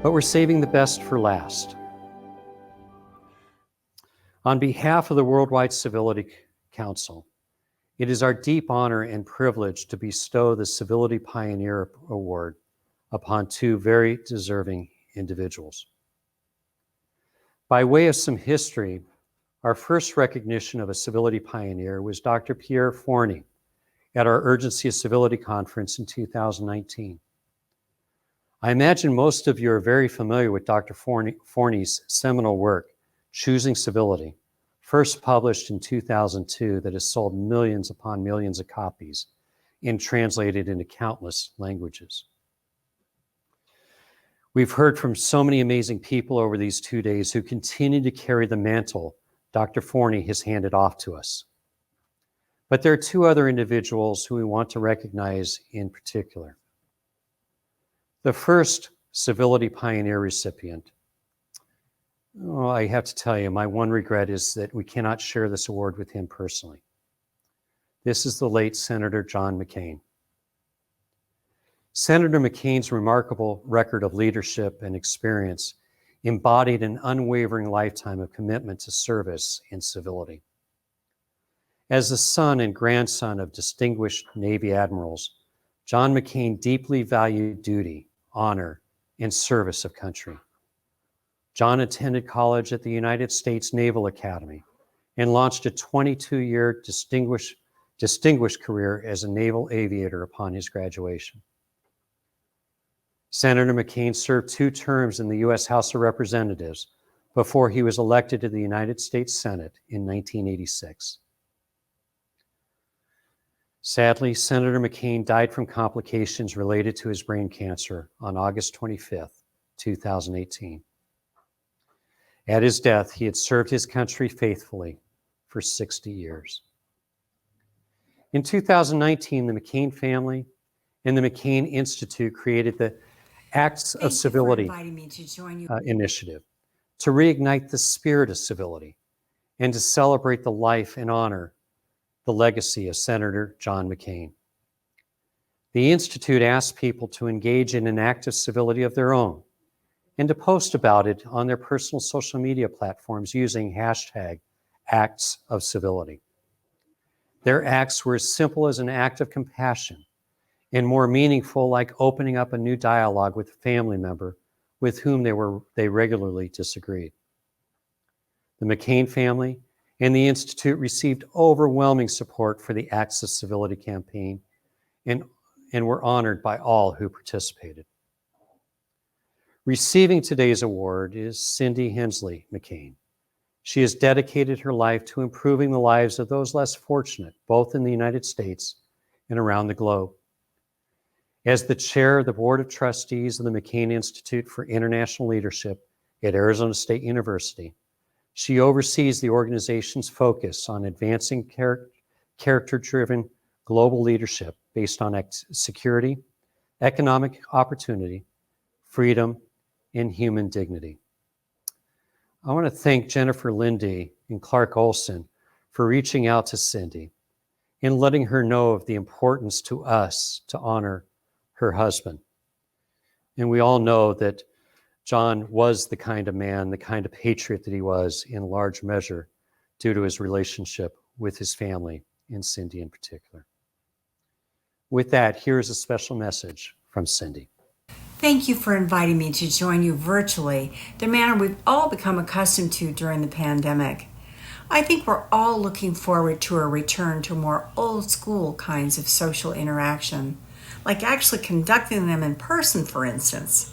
but we're saving the best for last. On behalf of the Worldwide Civility Council, it is our deep honor and privilege to bestow the Civility Pioneer Award upon two very deserving individuals. By way of some history, our first recognition of a civility pioneer was Dr. Pierre Forney at our Urgency of Civility Conference in 2019. I imagine most of you are very familiar with Dr. Forney's seminal work, Choosing Civility, first published in 2002, that has sold millions upon millions of copies and translated into countless languages. We've heard from so many amazing people over these 2 days who continue to carry the mantle Dr. Forney has handed off to us. But there are two other individuals who we want to recognize in particular. The first Civility Pioneer recipient, I have to tell you, my one regret is that we cannot share this award with him personally. This is the late Senator John McCain. Senator McCain's remarkable record of leadership and experience embodied an unwavering lifetime of commitment to service and civility. As the son and grandson of distinguished Navy admirals, John McCain deeply valued duty, honor, and service of country. John attended college at the United States Naval Academy and launched a 22-year distinguished career as a naval aviator upon his graduation. Senator McCain served 2 terms in the U.S. House of Representatives before he was elected to the United States Senate in 1986. Sadly, Senator McCain died from complications related to his brain cancer on August 25, 2018. At his death, he had served his country faithfully for 60 years. In 2019, the McCain family and the McCain Institute created the Acts of Civility initiative to reignite the spirit of civility and to celebrate the life and honor the legacy of Senator John McCain. The Institute asked people to engage in an act of civility of their own and to post about it on their personal social media platforms using hashtag Acts of Civility. Their acts were as simple as an act of compassion and more meaningful, like opening up a new dialogue with a family member with whom they regularly disagreed. The McCain family and the Institute received overwhelming support for the Acts of Civility campaign and were honored by all who participated. Receiving today's award is Cindy McCain. She has dedicated her life to improving the lives of those less fortunate, both in the United States and around the globe. As the chair of the Board of Trustees of the McCain Institute for International Leadership at Arizona State University, she oversees the organization's focus on advancing character-driven global leadership based on security, economic opportunity, freedom, and human dignity. I want to thank Jennifer Lindy and Clark Olson for reaching out to Cindy and letting her know of the importance to us to honor her husband. And we all know that John was the kind of man, the kind of patriot that he was, in large measure due to his relationship with his family, and Cindy in particular. With that, here's a special message from Cindy. Thank you for inviting me to join you virtually, the manner we've all become accustomed to during the pandemic. I think we're all looking forward to a return to more old school kinds of social interaction, like actually conducting them in person, for instance.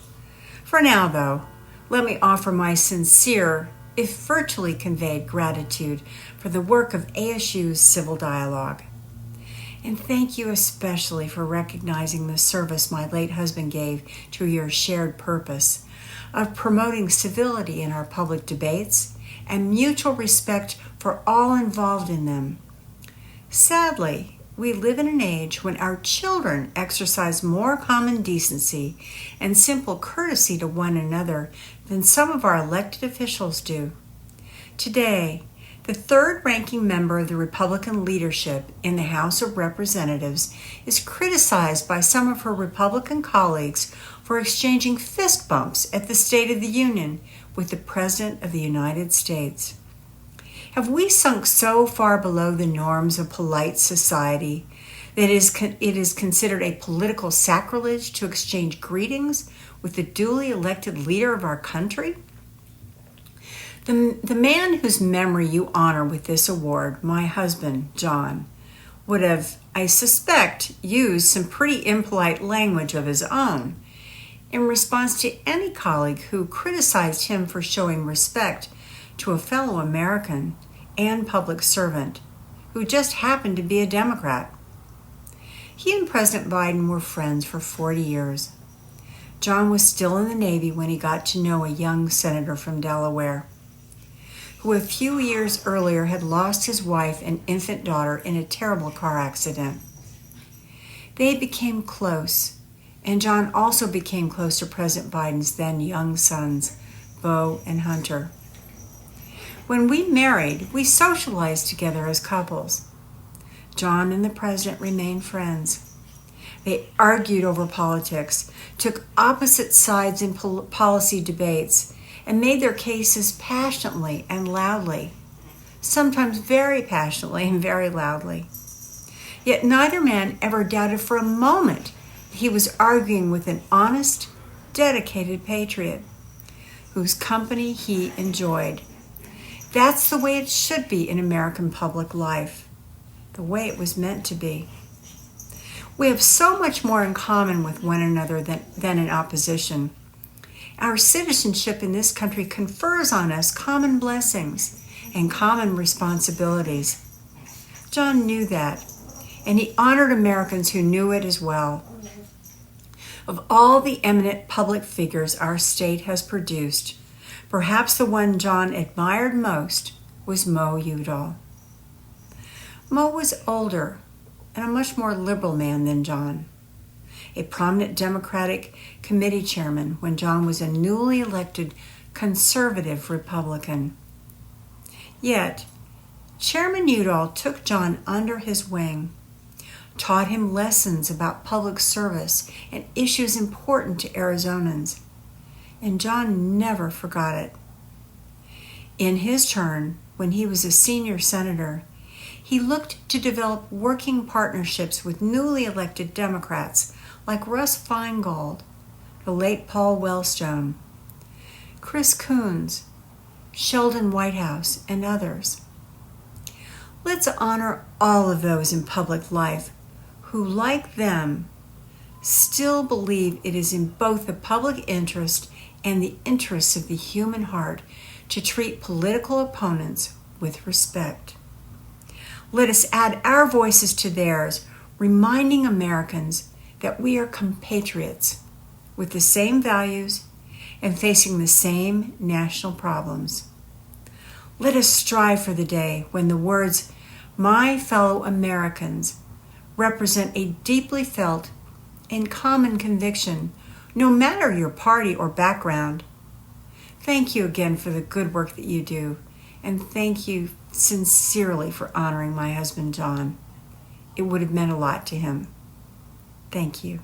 For now, though, let me offer my sincere, if virtually conveyed, gratitude for the work of ASU's Civil Dialogue. And thank you especially for recognizing the service my late husband gave to your shared purpose of promoting civility in our public debates and mutual respect for all involved in them. Sadly, we live in an age when our children exercise more common decency and simple courtesy to one another than some of our elected officials do. Today, The third-ranking member of the Republican leadership in the House of Representatives is criticized by some of her Republican colleagues for exchanging fist bumps at the State of the Union with the President of the United States. Have we sunk so far below the norms of polite society that it is considered a political sacrilege to exchange greetings with the duly elected leader of our country? The man whose memory you honor with this award, my husband, John, would have, I suspect, used some pretty impolite language of his own in response to any colleague who criticized him for showing respect to a fellow American and public servant who just happened to be a Democrat. He and President Biden were friends for 40 years. John was still in the Navy when he got to know a young senator from Delaware, who a few years earlier had lost his wife and infant daughter in a terrible car accident. They became close, and John also became close to President Biden's then young sons, Beau and Hunter. When we married, we socialized together as couples. John and the president remained friends. They argued over politics, took opposite sides in policy debates, and made their cases passionately and loudly, sometimes very passionately and very loudly. Yet neither man ever doubted for a moment that he was arguing with an honest, dedicated patriot whose company he enjoyed. That's the way it should be in American public life, the way it was meant to be. We have so much more in common with one another than in opposition. Our citizenship in this country confers on us common blessings and common responsibilities. John knew that, and he honored Americans who knew it as well. Of all the eminent public figures our state has produced, perhaps the one John admired most was Mo Udall. Mo was older and a much more liberal man than John, a prominent Democratic committee chairman when John was a newly elected conservative Republican. Yet, Chairman Udall took John under his wing, taught him lessons about public service and issues important to Arizonans, and John never forgot it. In his turn, when he was a senior senator, he looked to develop working partnerships with newly elected Democrats like Russ Feingold, the late Paul Wellstone, Chris Coons, Sheldon Whitehouse, and others. Let's honor all of those in public life who, like them, still believe it is in both the public interest and the interests of the human heart to treat political opponents with respect. Let us add our voices to theirs, reminding Americans that we are compatriots with the same values and facing the same national problems. Let us strive for the day when the words, "my fellow Americans," represent a deeply felt and common conviction, no matter your party or background. Thank you again for the good work that you do, and thank you sincerely for honoring my husband, John. It would have meant a lot to him. Thank you.